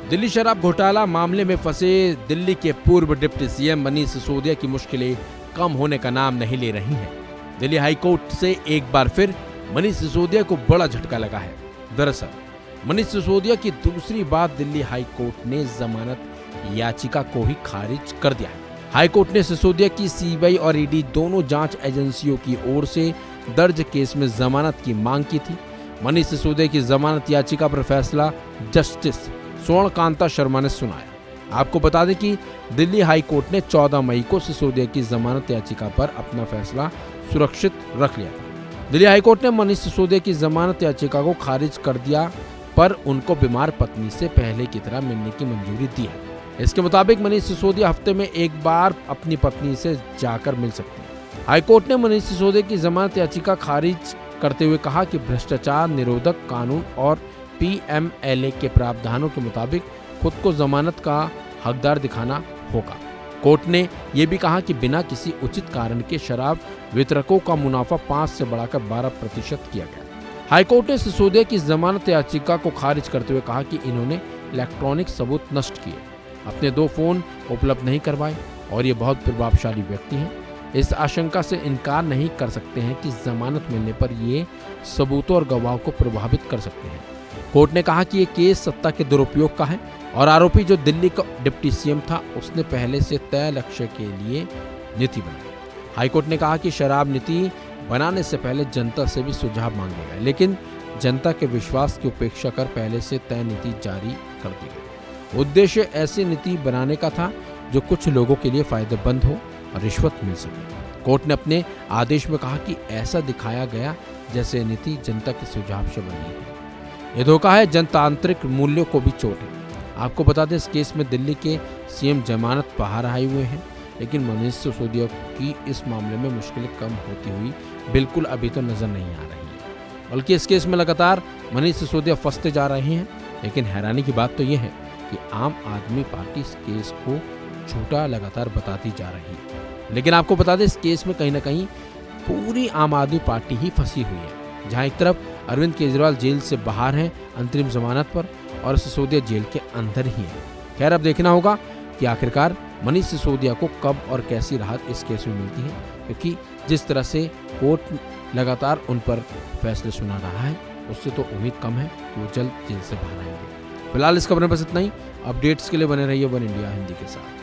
दिल्ली शराब घोटाला मामले में फंसे दिल्ली के पूर्व डिप्टी सीएम मनीष सिसोदिया की मुश्किलें कम होने का नाम नहीं ले रही हैं। दिल्ली हाई कोर्ट से एक बार फिर मनीष सिसोदिया को बड़ा झटका लगा है। दरअसल मनीष सिसोदिया की दूसरी बार दिल्ली हाई कोर्ट ने जमानत याचिका को ही खारिज कर दिया है। हाई कोर्ट ने सिसोदिया की सीबीआई और ईडी दोनों जांच एजेंसियों की ओर से दर्ज केस में जमानत की मांग की थी। मनीष सिसोदिया की जमानत याचिका पर फैसला जस्टिस स्वर्णकांता शर्मा ने सुनाया। आपको बता दें कि दिल्ली हाई कोर्ट ने 14 मई को सिसोदिया की जमानत याचिका पर अपना फैसला सुरक्षित रख लिया था। दिल्ली हाई कोर्ट ने मनीष सिसोदिया की जमानत याचिका को खारिज कर दिया, पर उनको बीमार पत्नी से पहले की तरह मिलने की मंजूरी दी है। इसके मुताबिक मनीष सिसोदिया हफ्ते में एक बार अपनी पत्नी से जाकर मिल सकते हैं। हाई कोर्ट ने मनीष सिसोदिया की जमानत याचिका खारिज करते हुए कहा कि भ्रष्टाचार निरोधक कानून और पीएमएलए के प्रावधानों के मुताबिक खुद को जमानत का हकदार दिखाना होगा। कोर्ट ने यह भी कहा कि बिना किसी उचित कारण के शराब वितरकों का मुनाफा 5 से बढ़ाकर 12% किया गया। हाईकोर्ट ने सिसोदिया की जमानत याचिका को खारिज करते हुए कहा कि इन्होंने इलेक्ट्रॉनिक सबूत नष्ट किए, अपने 2 फोन उपलब्ध नहीं करवाए और ये बहुत प्रभावशाली व्यक्ति हैं। इस आशंका से इनकार नहीं कर सकते हैं कि जमानत मिलने पर ये सबूतों और गवाहों को प्रभावित कर सकते हैं। कोर्ट ने कहा कि ये केस सत्ता के दुरुपयोग का है और आरोपी जो दिल्ली का डिप्टी सीएम था उसने पहले से तय लक्ष्य के लिए नीति बनाई। हाईकोर्ट ने कहा कि शराब नीति बनाने से पहले जनता से भी सुझाव मांगे गए, लेकिन जनता के विश्वास की उपेक्षा कर पहले से तय नीति जारी कर दी गई। उद्देश्य ऐसी नीति बनाने का था जो कुछ लोगों के लिए फायदेमंद हो और रिश्वत मिल सके। कोर्ट ने अपने आदेश में कहा कि ऐसा दिखाया गया जैसे नीति जनता के सुझाव से बनी है। यह धोखा है, जनतांत्रिक मूल्यों को भी चोट है। आपको बता दें, इस केस में दिल्ली के सीएम जमानत बाहर आए हुए हैं, लेकिन मनीष सिसोदिया की इस मामले में मुश्किलें कम होती हुई बिल्कुल अभी तो नजर नहीं आ रही है, बल्कि इस केस में लगातार मनीष सिसोदिया फंसते जा रहे हैं। लेकिन हैरानी की बात तो यह है कि आम आदमी पार्टी इस केस को झूठा लगातार बताती जा रही है। लेकिन आपको बता दें, इस केस में कहीं ना कहीं पूरी आम आदमी पार्टी ही फंसी हुई है, जहां एक तरफ अरविंद केजरीवाल जेल से बाहर हैं अंतरिम जमानत पर और सिसोदिया जेल के अंदर ही है। खैर, अब देखना होगा कि आखिरकार मनीष सिसोदिया को कब और कैसी राहत इस केस में मिलती है, क्योंकि जिस तरह से कोर्ट लगातार उन पर फैसले सुना रहा है उससे तो उम्मीद कम है कि वो जल्द जेल से बाहर आएंगे। फिलहाल इस खबर में बस इतना ही। अपडेट्स के लिए बने रहिए वन इंडिया हिंदी के साथ।